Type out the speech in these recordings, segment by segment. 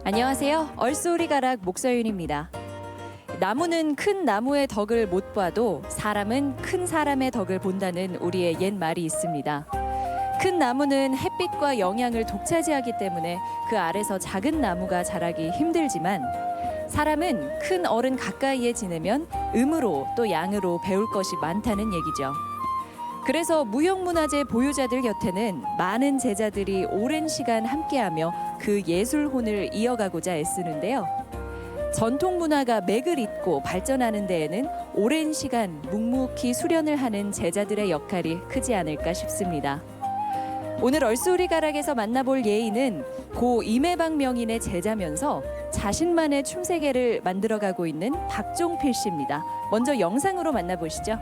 안녕하세요. 얼쏘리가락 목서윤입니다. 나무는 큰 나무의 덕을 못 봐도 사람은 큰 사람의 덕을 본다는 우리의 옛 말이 있습니다. 큰 나무는 햇빛과 영양을 독차지하기 때문에 그 아래서 작은 나무가 자라기 힘들지만 사람은 큰 어른 가까이에 지내면 음으로 또 양으로 배울 것이 많다는 얘기죠. 그래서 무형문화재 보유자들 곁에는 많은 제자들이 오랜 시간 함께하며 그 예술혼을 이어가고자 애쓰는데요. 전통 문화가 맥을 잇고 발전하는 데에는 오랜 시간 묵묵히 수련을 하는 제자들의 역할이 크지 않을까 싶습니다. 오늘 얼쏘리가락에서 만나볼 예인은 고 임해방 명인의 제자면서 자신만의 춤세계를 만들어가고 있는 박종필 씨입니다. 먼저 영상으로 만나보시죠.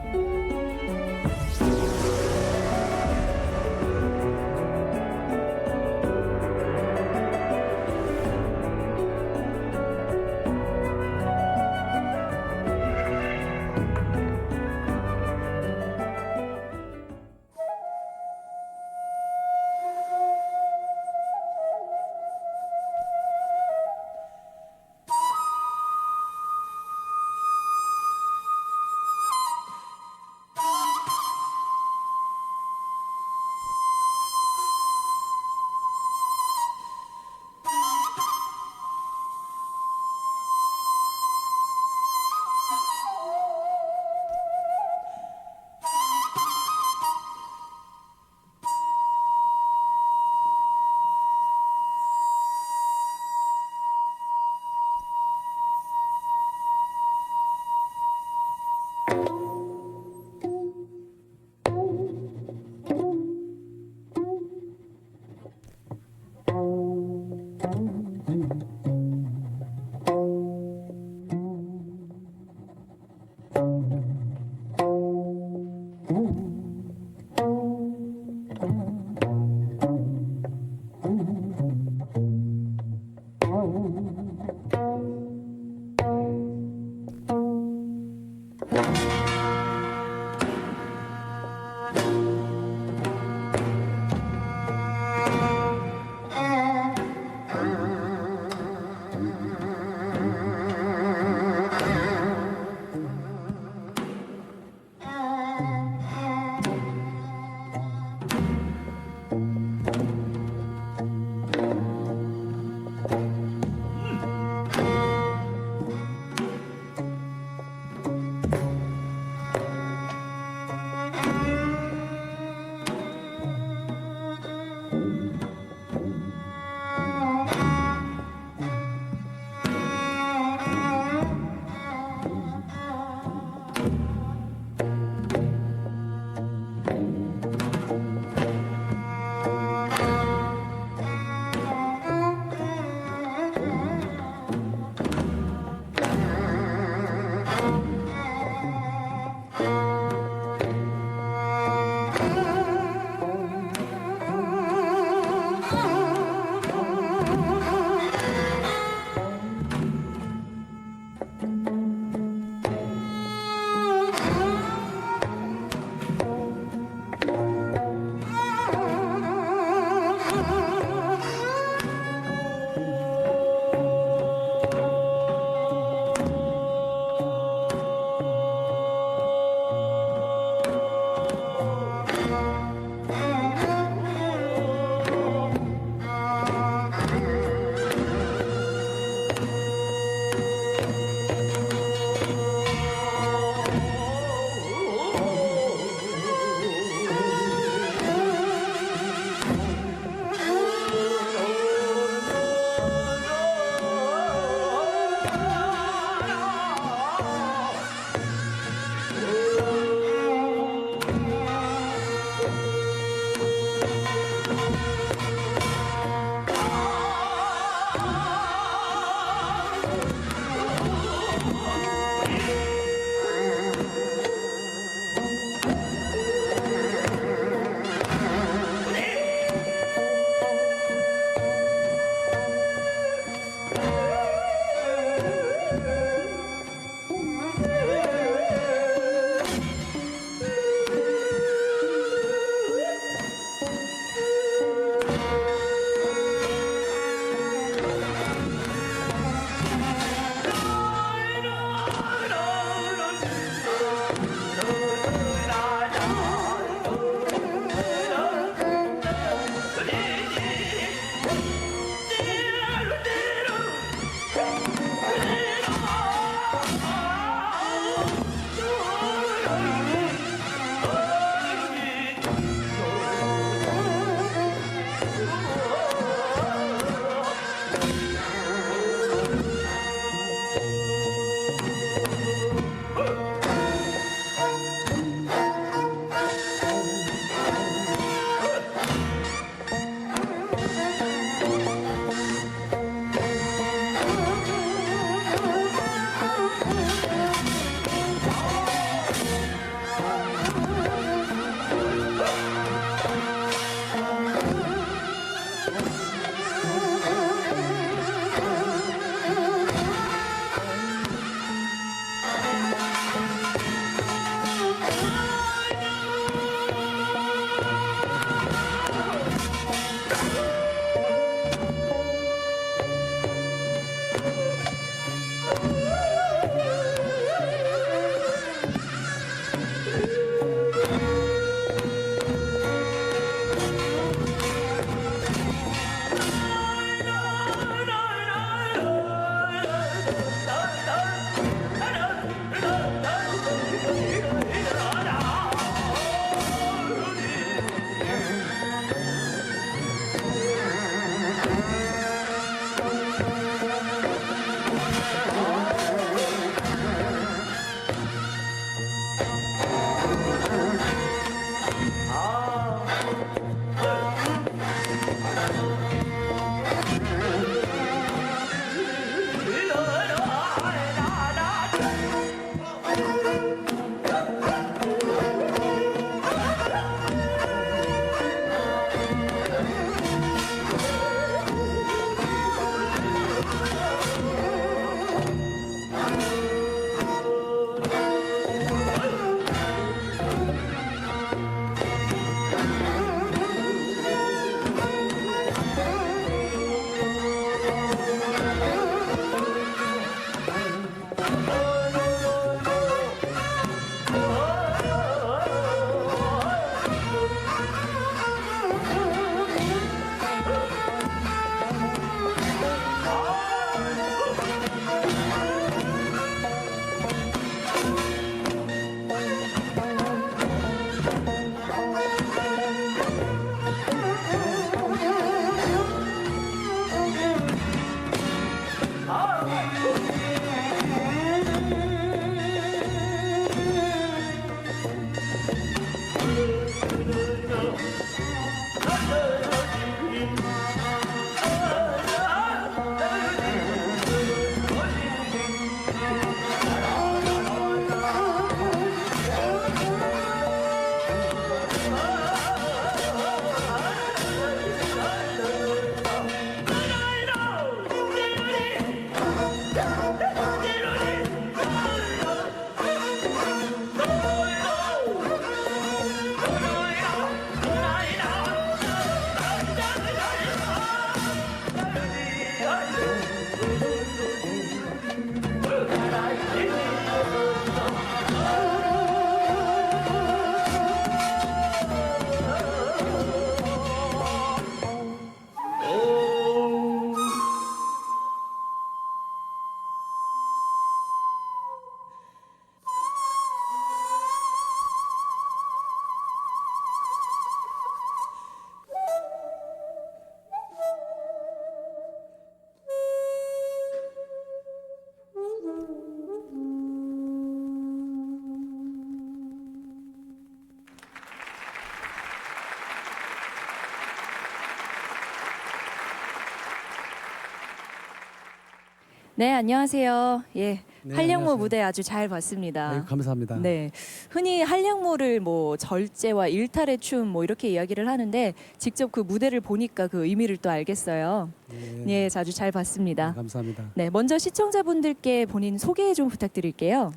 네, 안녕하세요. 예, 네, 한량모 안녕하세요. 무대 아주 잘 봤습니다. 아유, 감사합니다. 네, 흔히 한량모를 뭐 절제와 일탈의 춤 뭐 이렇게 이야기를 하는데 직접 그 무대를 보니까 그 의미를 또 알겠어요. 네, 예, 아주 잘 봤습니다. 감사합니다. 네, 먼저 시청자분들께 본인 소개 좀 부탁드릴게요.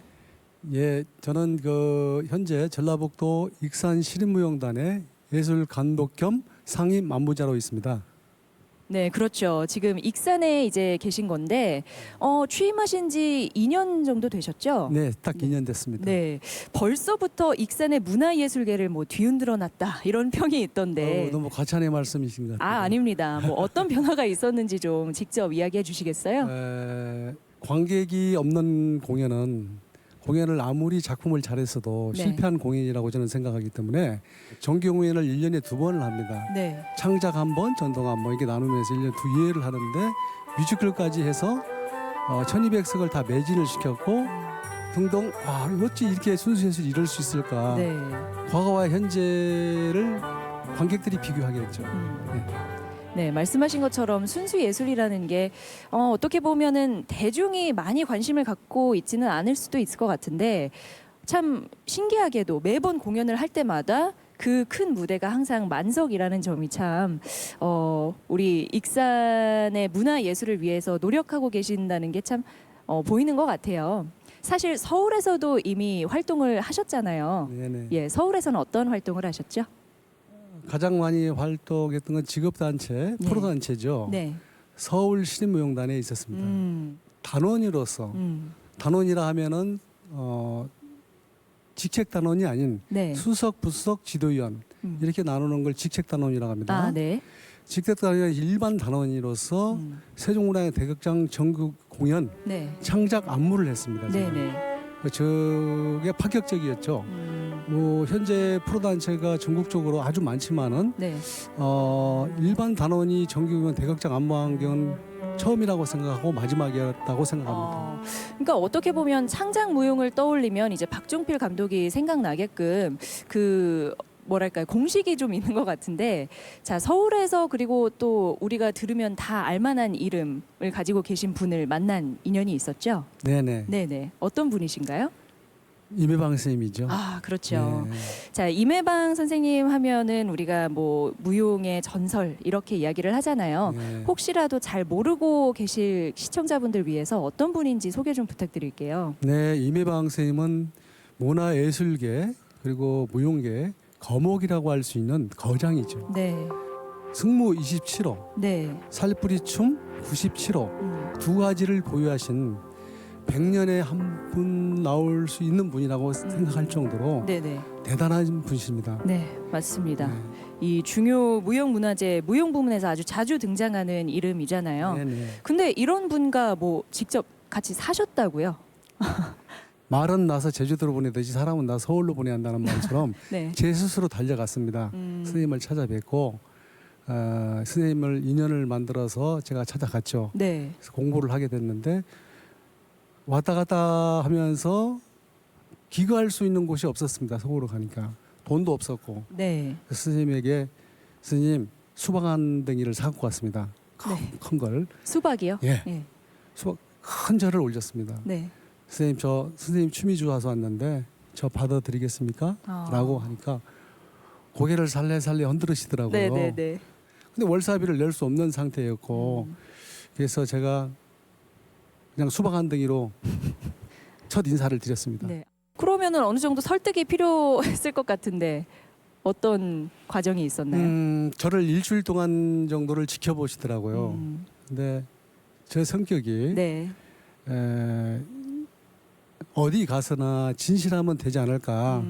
예, 저는 그 현재 전라북도 익산 시립무용단의 예술 감독 겸 상임 만부자로 있습니다. 네, 그렇죠. 지금 익산에 이제 계신 건데 취임하신 지 2년 정도 되셨죠? 네, 딱 2년 됐습니다. 네, 벌써부터 익산의 문화예술계를 뭐 뒤흔들어 놨다 이런 평이 있던데. 너무 과찬의 말씀이신 것 같아요. 아닙니다. 뭐 어떤 변화가 있었는지 좀 직접 이야기해 주시겠어요? 관객이 없는 공연을 아무리 작품을 잘했어도 네. 실패한 공연이라고 저는 생각하기 때문에 정기 공연을 1년에 2번을 합니다. 네. 창작 한 번, 전동 한 번 이렇게 나누면서 1년 2회를 하는데 뮤지컬까지 해서 1200석을 다 매진을 시켰고 등등. 어찌 이렇게 순수예술이 이럴 수 있을까. 네. 과거와 현재를 관객들이 비교하겠죠. 네, 말씀하신 것처럼 순수 예술이라는 게 어떻게 보면은 대중이 많이 관심을 갖고 있지는 않을 수도 있을 것 같은데 참 신기하게도 매번 공연을 할 때마다 그 큰 무대가 항상 만석이라는 점이 참 우리 익산의 문화 예술을 위해서 노력하고 계신다는 게 참 보이는 것 같아요. 사실 서울에서도 이미 활동을 하셨잖아요. 네네. 예, 서울에서는 어떤 활동을 하셨죠? 가장 많이 활동했던 건 직업단체, 네. 프로단체죠. 네. 서울 시립무용단에 있었습니다. 단원으로서 단원이라 하면은 직책 단원이 아닌 네. 수석, 부석, 지도위원 이렇게 나누는 걸 직책 단원이라고 합니다. 네. 직책 단원이 일반 단원으로서 세종문화의 대극장 전국 공연 네. 창작 안무를 했습니다. 네, 제가. 네. 저게 파격적이었죠. 뭐 현재 프로단체가 전국적으로 아주 많지만은 네. 일반 단원이 정규공연 대극장 안무한 경우는 처음이라고 생각하고 마지막이었다고 생각합니다. 그러니까 어떻게 보면 창작 무용을 떠올리면 이제 박종필 감독이 생각나게끔 그 뭐랄까요, 공식이 좀 있는 것 같은데, 자, 서울에서 그리고 또 우리가 들으면 다 알만한 이름을 가지고 계신 분을 만난 인연이 있었죠? 네네. 네네. 어떤 분이신가요? 임혜방 선생님이죠. 그렇죠. 네. 자, 임혜방 선생님 하면은 우리가 뭐 무용의 전설 이렇게 이야기를 하잖아요. 네. 혹시라도 잘 모르고 계실 시청자분들 위해서 어떤 분인지 소개 좀 부탁드릴게요. 네, 임혜방 선생님은 문화예술계 그리고 무용계 거목이라고 할 수 있는 거장이죠. 네. 승무 27호, 네. 살뿌리춤 97호 두 가지를 보유하신 100년에 한 분 나올 수 있는 분이라고 생각할 정도로 네네. 대단한 분이십니다. 네, 맞습니다. 네. 이 중요 무용문화재 무용 부문에서 아주 자주 등장하는 이름이잖아요. 네네. 근데 이런 분과 뭐 직접 같이 사셨다고요? 말은 나서 제주도로 보내듯이 사람은 나 서울로 보내야 한다는 말처럼 네. 제 스스로 달려갔습니다. 선생님을 찾아뵙고 선생님을 인연을 만들어서 제가 찾아갔죠. 네. 그래서 공부를 하게 됐는데 왔다 갔다 하면서 기거할 수 있는 곳이 없었습니다. 서울로 가니까 돈도 없었고 네. 그 스님에게 스님 수박 한 덩이를 사갖고 왔습니다. 네. 큰 걸. 수박이요? 예. 예. 수박 큰 절을 올렸습니다. 네. 선생님 저 선생님 춤이 좋아서 왔는데 저 받아드리겠습니까? 라고 하니까 고개를 살래살래 흔들으시더라고요. 네네네. 근데 월사비를 낼 수 없는 상태였고 그래서 제가 그냥 수박 한 덩이로 첫 인사를 드렸습니다. 네. 그러면은 어느 정도 설득이 필요했을 것 같은데 어떤 과정이 있었나요? 저를 일주일 동안 정도를 지켜보시더라고요. 근데 제 성격이 네. 어디 가서나 진실하면 되지 않을까.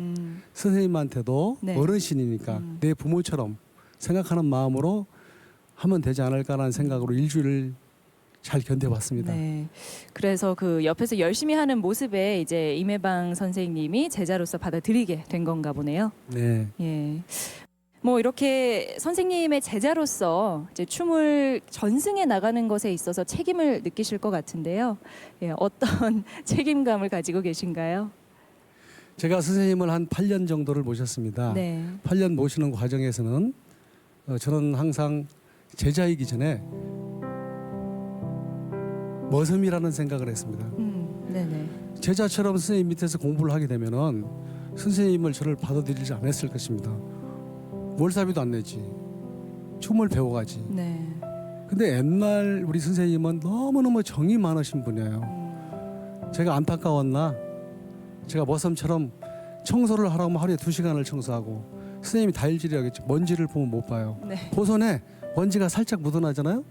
선생님한테도 네. 어르신이니까 내 부모처럼 생각하는 마음으로 하면 되지 않을까라는 생각으로 일주일을 잘 견뎌봤습니다. 네. 그래서 그 옆에서 열심히 하는 모습에 이제 임혜방 선생님이 제자로서 받아들이게 된 건가 보네요. 네. 예. 뭐 이렇게 선생님의 제자로서 이제 춤을 전승해 나가는 것에 있어서 책임을 느끼실 것 같은데요. 예, 어떤 책임감을 가지고 계신가요? 제가 선생님을 한 8년 정도를 모셨습니다. 네. 8년 모시는 과정에서는 저는 항상 제자이기 전에 머슴이라는 생각을 했습니다. 네네. 제자처럼 선생님 밑에서 공부를 하게 되면은 선생님을 저를 받아들이지 않았을 것입니다. 월사비도 안 내지. 춤을 배워가지. 네. 근데 옛날 우리 선생님은 너무너무 정이 많으신 분이에요. 제가 안타까웠나? 제가 머슴처럼 청소를 하라고 하면 하루에 2시간을 청소하고 선생님이 다일질이라겠죠. 먼지를 보면 못 봐요. 네. 보선에 먼지가 살짝 묻어나잖아요.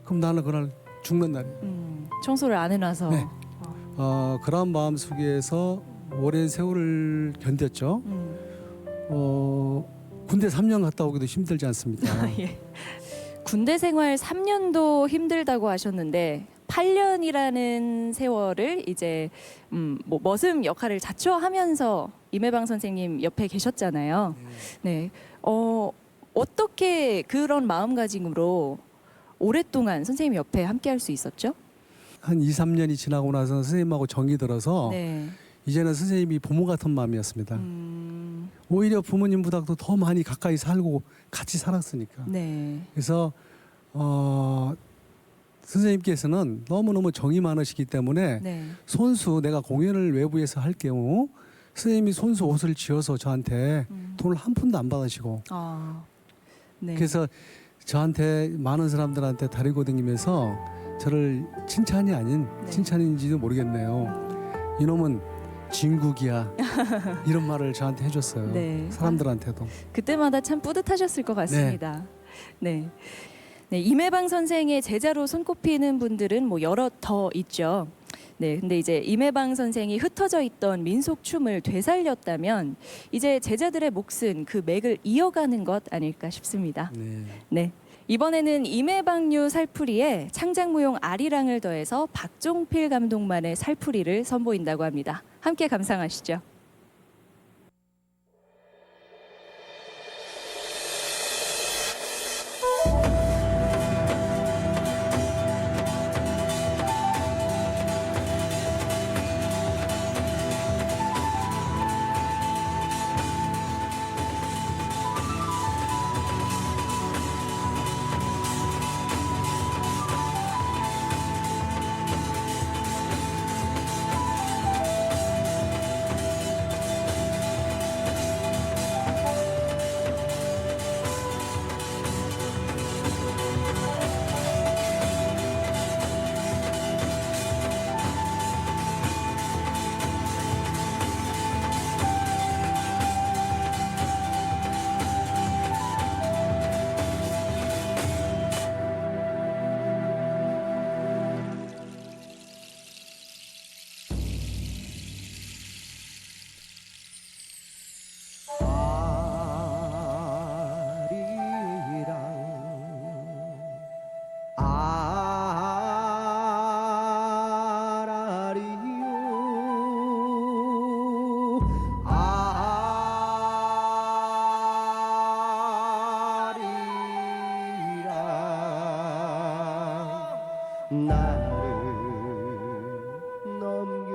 그럼 나는 그날 죽는 날이에요. 청소를 안 해놔서. 네. 그런 마음 속에서 오랜 세월을 견뎠죠. 군대 3년 갔다 오기도 힘들지 않습니까? 예. 군대 생활 3년도 힘들다고 하셨는데 8년이라는 세월을 이제 뭐 머슴 역할을 자처하면서 임혜방 선생님 옆에 계셨잖아요. 네. 어떻게 그런 마음가짐으로 오랫동안 선생님 옆에 함께 할 수 있었죠? 한 2, 3년이 지나고 나서 선생님하고 정이 들어서 네. 이제는 선생님이 부모 같은 마음이었습니다. 오히려 부모님보다도 더 많이 가까이 살고 같이 살았으니까. 네. 그래서 선생님께서는 너무너무 정이 많으시기 때문에 네. 손수 내가 공연을 외부에서 할 경우 선생님이 손수 옷을 지어서 저한테 돈을 한 푼도 안 받으시고 네. 그래서 저한테 많은 사람들한테 다리고 다니면서 저를 칭찬이 아닌 네. 칭찬인지도 모르겠네요. 이놈은 진국이야 이런 말을 저한테 해줬어요. 네. 사람들한테도. 그때마다 참 뿌듯하셨을 것 같습니다. 네. 네, 임혜방 선생의 제자로 손꼽히는 분들은 뭐 여럿 더 있죠. 네, 근데 이제 임혜방 선생이 흩어져 있던 민속 춤을 되살렸다면 이제 제자들의 몫은 그 맥을 이어가는 것 아닐까 싶습니다. 네. 네. 이번에는 임혜방류 살풀이에 창작무용 아리랑을 더해서 박종필 감독만의 살풀이를 선보인다고 합니다. 함께 감상하시죠. 나를 넘겨주소.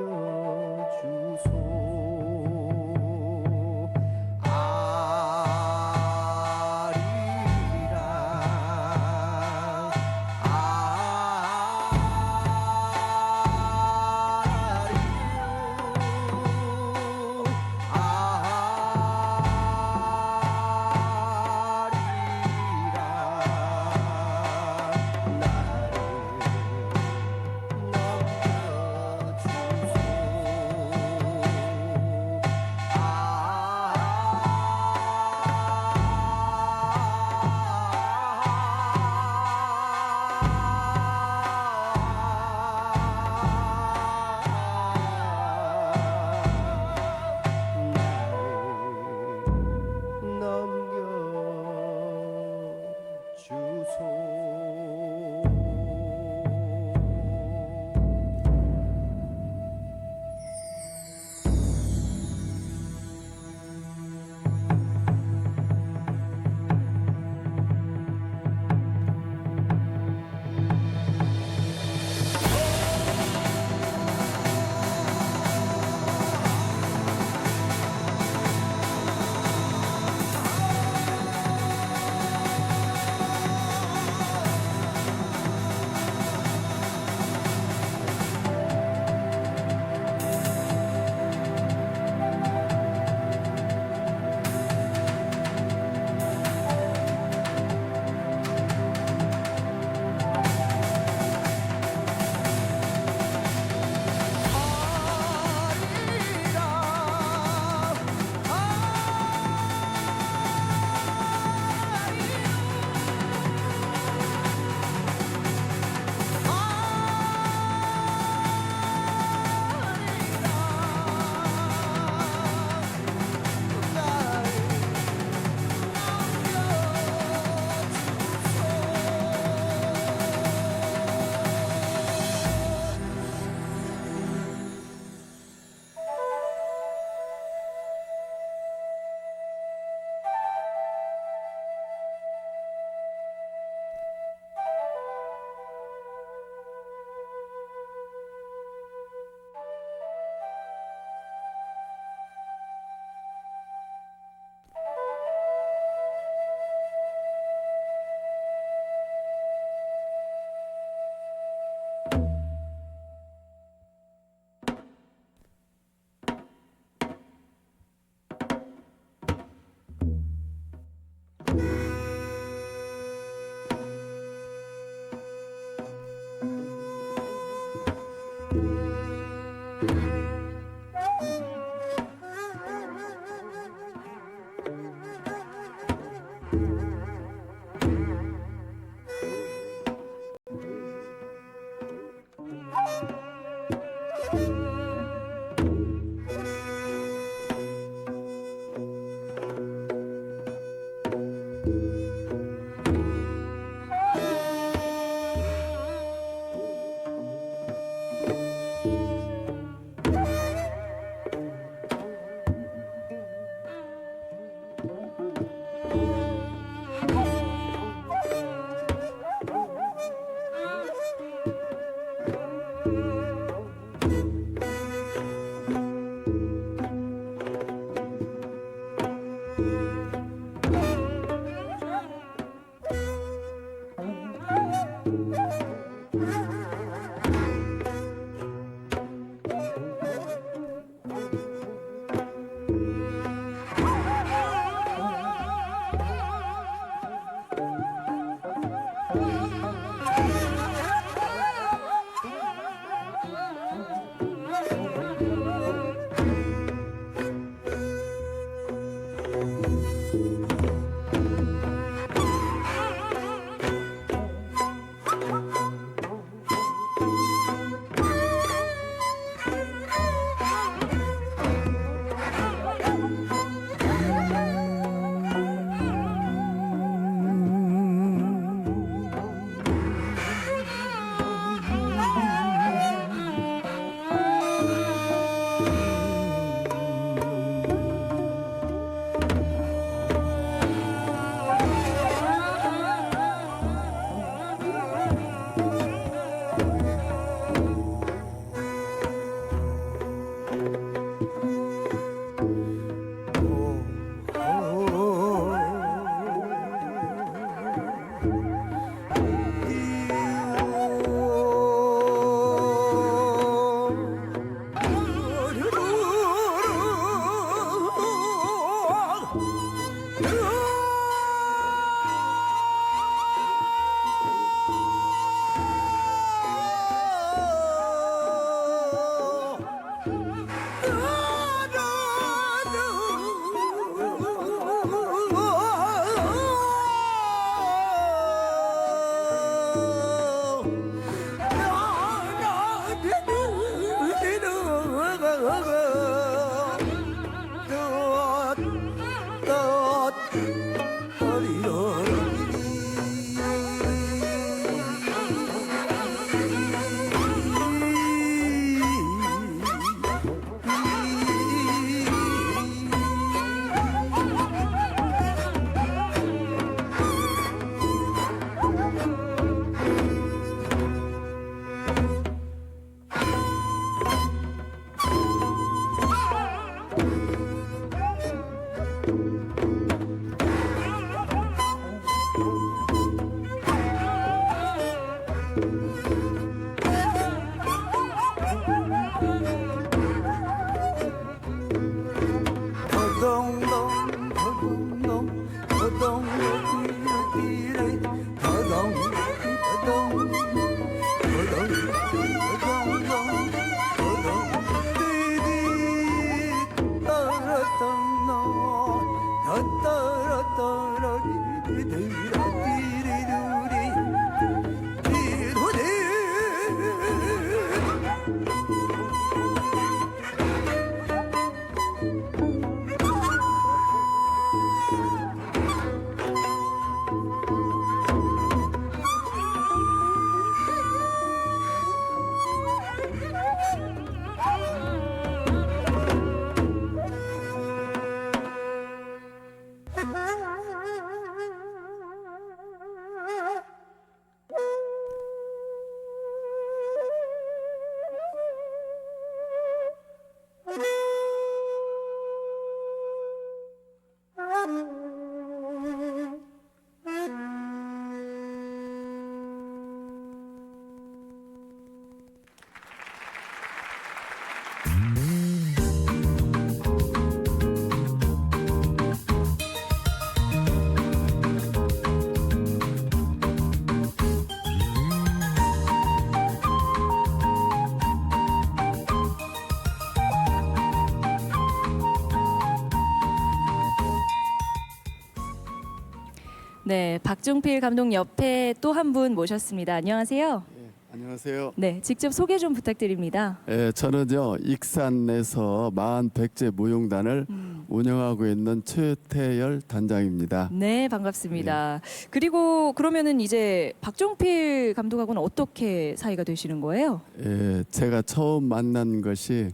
네, 박종필 감독 옆에 또 한 분 모셨습니다. 안녕하세요. 예, 안녕하세요. 네, 직접 소개 좀 부탁드립니다. 예, 저는요 익산에서 마흔 백제 무용단을 운영하고 있는 최태열 단장입니다. 네, 반갑습니다. 그리고 그러면은 이제 박종필 감독하고는 어떻게 사이가 되시는 거예요? 예, 제가 처음 만난 것이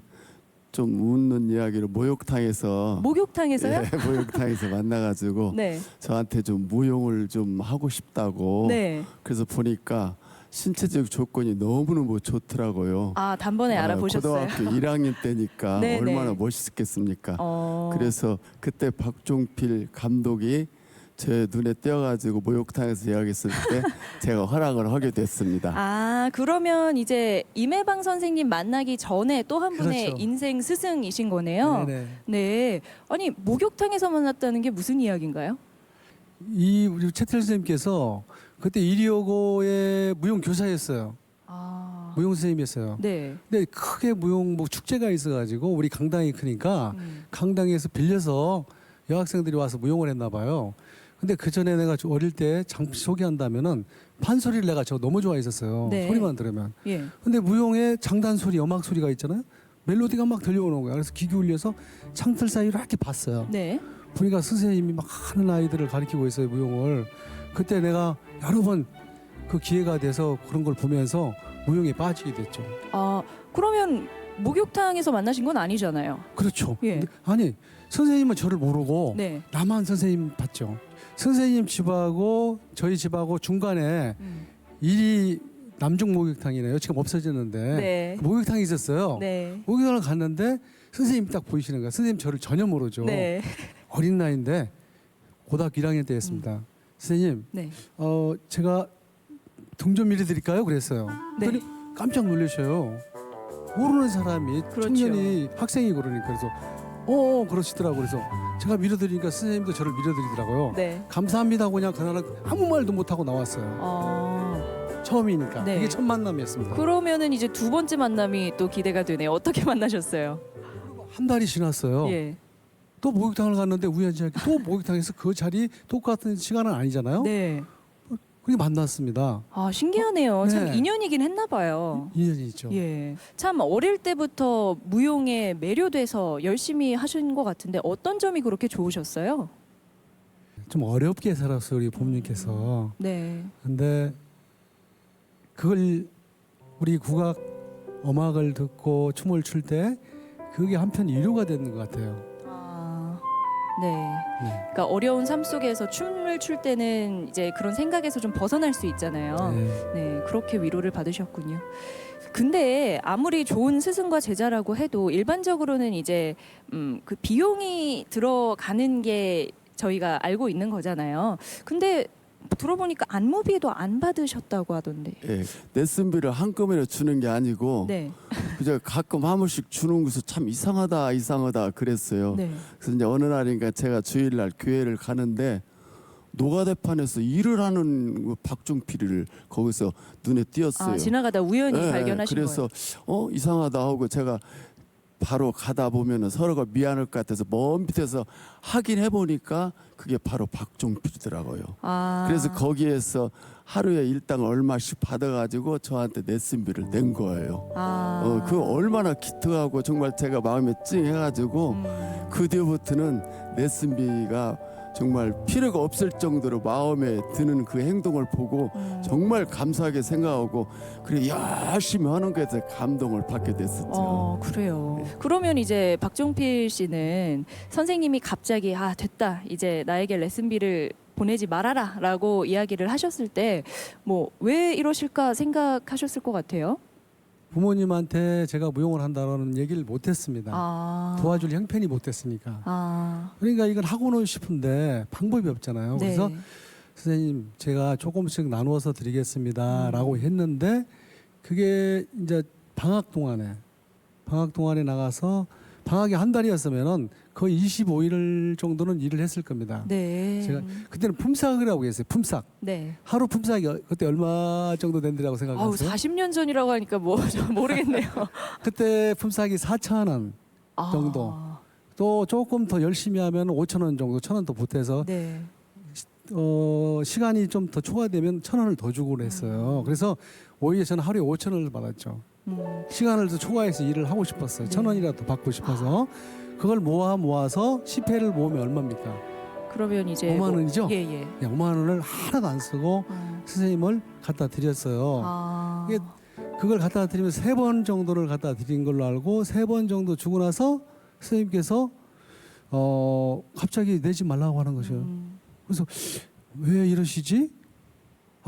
좀 웃는 이야기로 목욕탕에서 목욕탕에서요? 예, 목욕탕에서 만나가지고 네. 저한테 좀 무용을 좀 하고 싶다고 네. 그래서 보니까 신체적 조건이 너무너무 좋더라고요. 아, 단번에 알아보셨어요? 고등학교 1학년 때니까 네, 얼마나 네. 멋있겠습니까? 어. 그래서 그때 박종필 감독이 제 눈에 띄어가지고 목욕탕에서 이야기했을 때 제가 허락을 하게 됐습니다. 아, 그러면 이제 임혜방 선생님 만나기 전에 또 한 분의 그렇죠. 인생 스승이신 거네요. 네네. 네. 아니, 목욕탕에서 만났다는 게 무슨 이야기인가요? 이 우리 최태일 선생님께서 그때 이리오고의 무용 교사였어요. 아. 무용 선생님이었어요. 네. 근데 크게 무용 뭐 축제가 있어가지고 우리 강당이 크니까 음. 강당에서 빌려서 여학생들이 와서 무용을 했나 봐요. 근데 그 전에 내가 좀 어릴 때 잠시 소개한다면은 판소리를 내가 저 너무 좋아했었어요. 네. 소리만 들으면. 예. 근데 무용에 장단 소리, 음악 소리가 있잖아요. 멜로디가 막 들려오는 거야. 그래서 귀 기울여서 창틀 사이로 이렇게 봤어요. 네. 보니까 선생님이 막 하는 아이들을 가르치고 있어요, 무용을. 그때 내가 여러 번 그 기회가 돼서 그런 걸 보면서 무용에 빠지게 됐죠. 아, 그러면 목욕탕에서 만나신 건 아니잖아요. 그렇죠. 예. 근데 아니 선생님은 저를 모르고 네. 나만 선생님 봤죠. 선생님 집하고 저희 집하고 중간에 이 남중 목욕탕이네요. 지금 없어졌는데 네. 목욕탕이 있었어요. 네. 목욕탕을 갔는데 선생님이 딱 보이시는 거예요. 선생님 저를 전혀 모르죠. 네. 어린 나이인데 고등학교 1학년 때였습니다. 선생님, 네. 제가 등 좀 밀어드릴까요? 그랬어요. 네. 그랬더니 깜짝 놀라셔요. 모르는 사람이 그렇죠. 청년이 학생이 그러니까 그래서 그러시더라고요. 그래서 제가 밀어드리니까 선생님도 저를 밀어드리더라고요. 네. 감사합니다. 그냥 그날은 아무 말도 못하고 나왔어요. 처음이니까. 네. 이게 첫 만남이었습니다. 그러면은 이제 두 번째 만남이 또 기대가 되네요. 어떻게 만나셨어요? 한 달이 지났어요. 예. 또 목욕탕을 갔는데 우연찮게 또 목욕탕에서 그 자리 똑같은 시간은 아니잖아요. 네. 그렇게 만났습니다. 아, 신기하네요. 참 네. 인연이긴 했나 봐요. 인연이 있죠. 예. 참 어릴 때부터 무용에 매료돼서 열심히 하신 것 같은데 어떤 점이 그렇게 좋으셨어요? 좀 어렵게 살았어요, 우리 부모님께서. 네. 근데 그걸 우리 국악 음악을 듣고 춤을 출 때 그게 한편 위로가 되는 것 같아요. 네. 네. 그러니까 어려운 삶 속에서 춤을 출 때는 이제 그런 생각에서 좀 벗어날 수 있잖아요. 네. 네, 그렇게 위로를 받으셨군요. 근데 아무리 좋은 스승과 제자라고 해도 일반적으로는 이제 그 비용이 들어가는 게 저희가 알고 있는 거잖아요. 근데 들어보니까 안무비도 안 받으셨다고 하던데. 예, 레슨비를 한꺼번에 주는 게 아니고 네. 그저 가끔 한 번씩 주는 것이 참 이상하다 그랬어요. 네. 그래서 이제 어느 날인가 제가 주일날 교회를 가는데 노가대판에서 일을 하는 그 박종필이를 거기서 눈에 띄었어요. 아, 지나가다 우연히 예, 발견하신 그래서 거예요. 이상하다 하고 제가 바로 가다 보면은 서로가 미안할 것 같아서 먼 밑에서 확인해 보니까 그게 바로 박종필이더라고요. 아. 그래서 거기에서 하루에 일당 얼마씩 받아가지고 저한테 레슨비를 낸 거예요. 아. 그 얼마나 기특하고 정말 제가 마음에 찡해가지고 그 뒤부터는 레슨비가 정말 필요가 없을 정도로 마음에 드는 그 행동을 보고 정말 감사하게 생각하고 그래 열심히 하는 것에 대해서 감동을 받게 됐었죠. 그래요. 그러면 이제 박종필 씨는 선생님이 갑자기 됐다. 이제 나에게 레슨비를 보내지 말아라라고 이야기를 하셨을 때 뭐 왜 이러실까 생각하셨을 것 같아요. 부모님한테 제가 무용을 한다는 얘기를 못했습니다. 도와줄 형편이 못했으니까. 그러니까 이건 하고는 싶은데 방법이 없잖아요. 네. 그래서 선생님 제가 조금씩 나누어서 드리겠습니다라고 했는데 그게 이제 방학 동안에 나가서 방학이 한 달이었으면은 거의 25일 정도는 일을 했을 겁니다. 네. 제가 그때는 품삯이라고 했어요. 품삯. 네. 하루 품삯이 그때 얼마 정도 된다고 생각하세요? 40년 전이라고 하니까 뭐 좀 모르겠네요. 그때 품삯이 4,000원 정도. 또 조금 더 열심히 하면 5,000원 정도, 1,000원 더 보태서 네. 시간이 좀 더 초과되면 1,000원을 더 주고 그랬어요. 그래서 오히려 저는 하루에 5,000원을 받았죠. 시간을 더 초과해서 일을 하고 싶었어요. 네. 1,000원이라도 받고 싶어서 그걸 모아서 10회를 모으면 얼마입니까? 그러면 이제 5만 원이죠? 예. 5만 원을 하나도 안 쓰고 선생님을 갖다 드렸어요. 이게 그걸 갖다 드리면 3번 정도를 갖다 드린 걸로 알고 3번 정도 주고 나서 선생님께서 갑자기 내지 말라고 하는 것이에요. 그래서 왜 이러시지?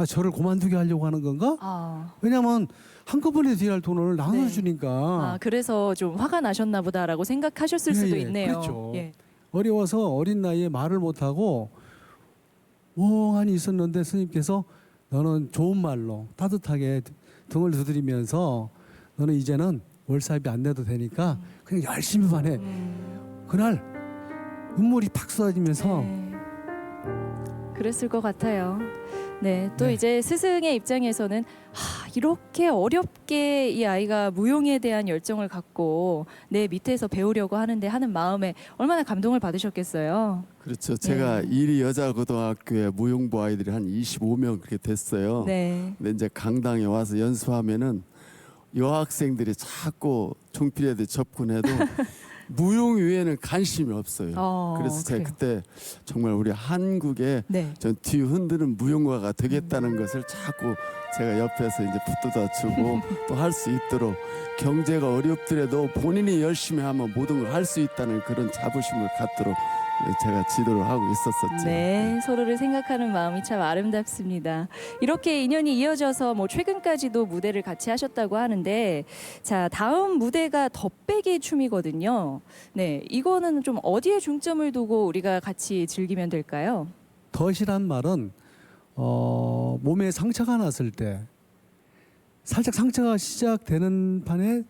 저를 그만두게 하려고 하는 건가? 왜냐하면 한꺼번에 드려야 할 돈을 나눠주니까. 그래서 좀 화가 나셨나 보다라고 생각하셨을 수도 있네요. 그렇죠. 예. 어려워서 어린 나이에 말을 못하고 멍하니 있었는데 스님께서 너는 좋은 말로 따뜻하게 등을 두드리면서 너는 이제는 월사비 안 내도 되니까 그냥 열심히만 해. 그날 눈물이 팍 쏟아지면서 그랬을 것 같아요. 네, 또 네. 이제 스승의 입장에서는 이렇게 어렵게 이 아이가 무용에 대한 열정을 갖고 내 밑에서 배우려고 하는데 하는 마음에 얼마나 감동을 받으셨겠어요. 그렇죠. 제가 이리 여자고등학교에 무용부 아이들이 한 25명 그렇게 됐어요. 네. 근데 이제 강당에 와서 연습하면은 여학생들이 자꾸 종필에도 접근해도 무용 외에는 관심이 없어요. 그래서 제가 그때 정말 우리 한국에 네. 전 뒤 흔드는 무용가가 되겠다는 것을 자꾸 제가 옆에서 이제 붙들어주고 또 할 수 있도록 경제가 어렵더라도 본인이 열심히 하면 모든 걸 할 수 있다는 그런 자부심을 갖도록 제가 지도를 하고 있었었죠. 네, 서로를 생각하는 마음이 참 아름답습니다. 이렇게 인연이 이어져서 뭐 최근까지도 무대를 같이 하셨다고 하는데, 자, 다음 무대가 덧배기 춤이거든요. 네, 이거는 좀 어디에 중점을 두고 우리가 같이 즐기면 될까요? 덫이란 말은 몸에 상처가 났을 때 살짝 상처가 시작되는 판에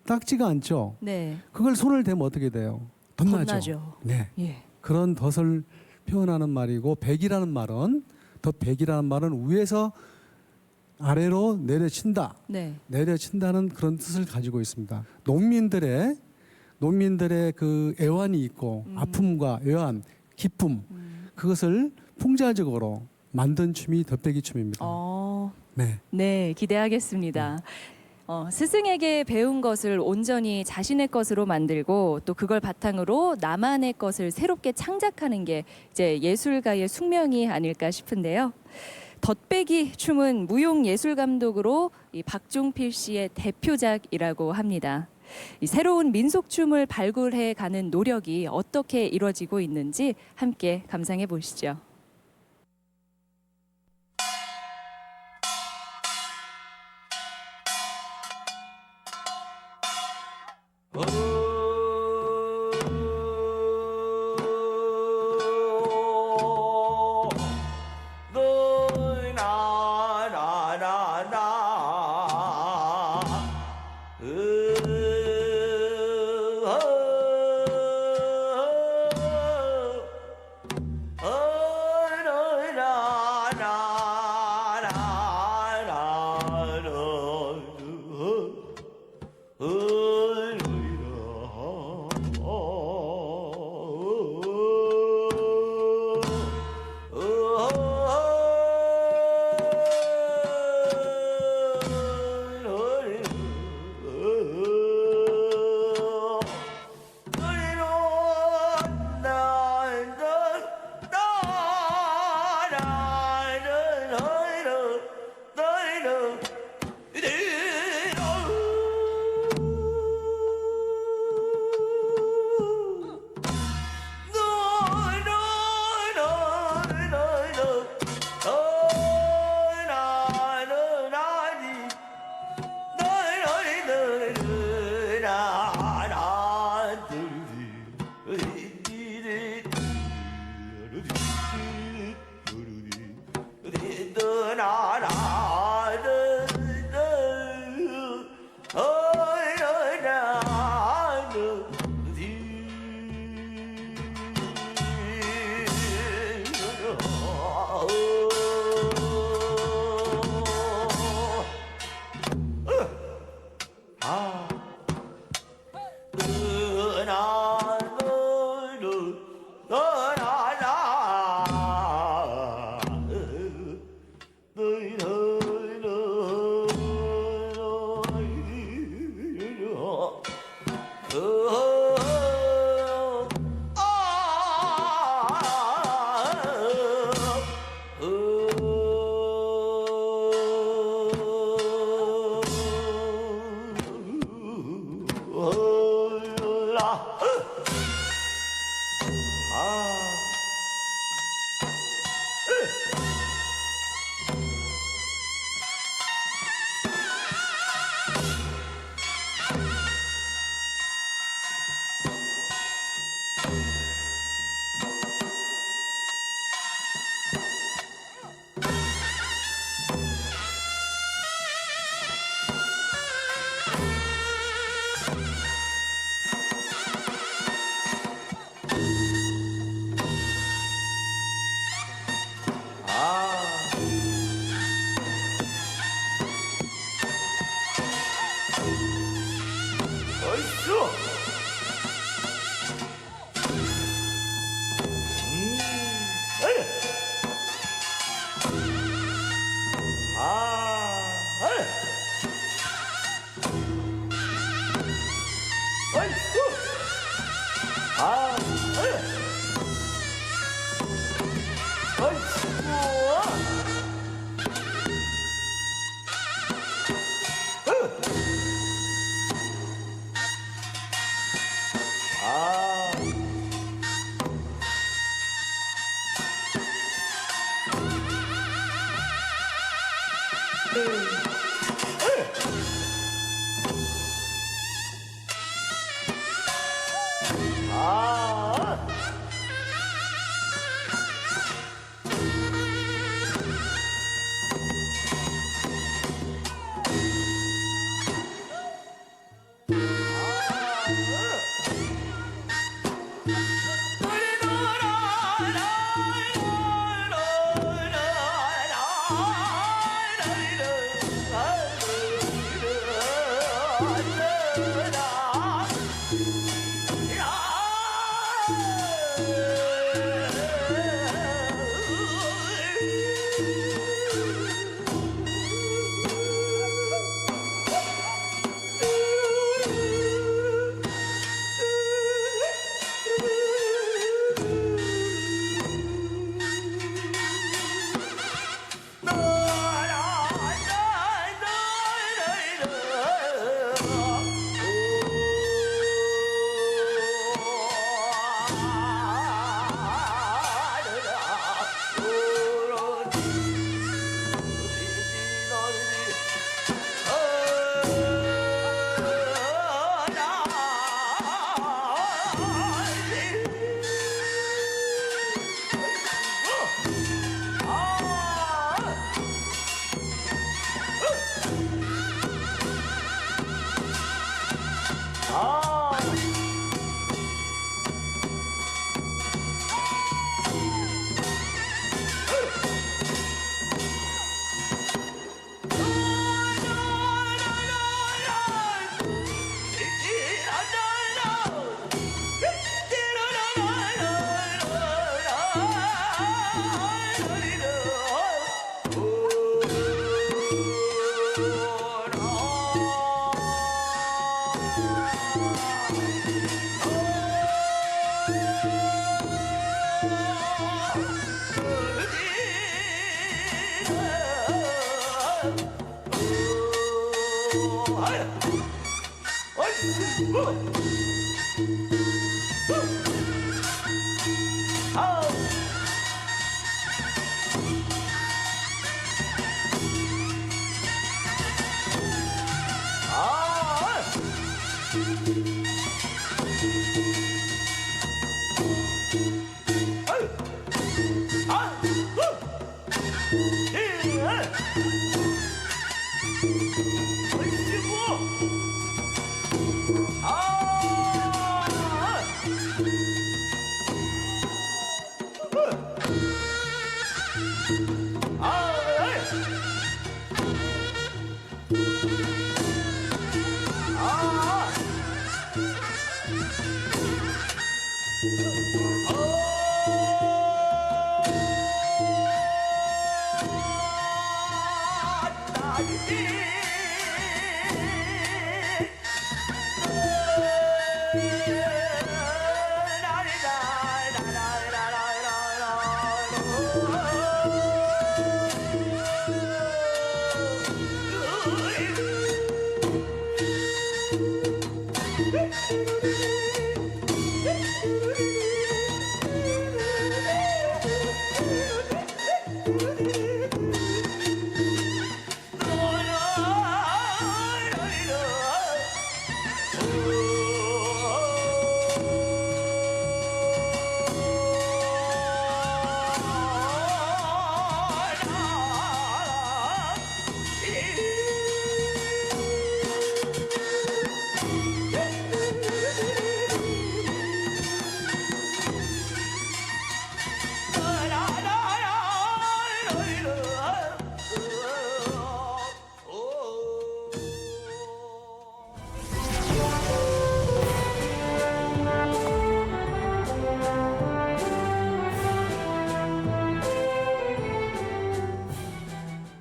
딱지가 않죠. 네. 그걸 손을 대면 어떻게 돼요? 덧나죠. 덧나죠. 네. 예. 그런 덫을 표현하는 말이고 백이라는 말은 덫백이라는 말은 위에서 아래로 내려친다. 네. 내려친다는 그런 뜻을 가지고 있습니다. 농민들의 그 애환이 있고 아픔과 애환, 기쁨 그것을 풍자적으로 만든 춤이 덫배기 춤입니다. 네. 네, 기대하겠습니다. 스승에게 배운 것을 온전히 자신의 것으로 만들고 또 그걸 바탕으로 나만의 것을 새롭게 창작하는 게 이제 예술가의 숙명이 아닐까 싶은데요. 덫배기 춤은 무용 예술 감독으로 이 박종필 씨의 대표작이라고 합니다. 이 새로운 민속춤을 발굴해 가는 노력이 어떻게 이루어지고 있는지 함께 감상해 보시죠.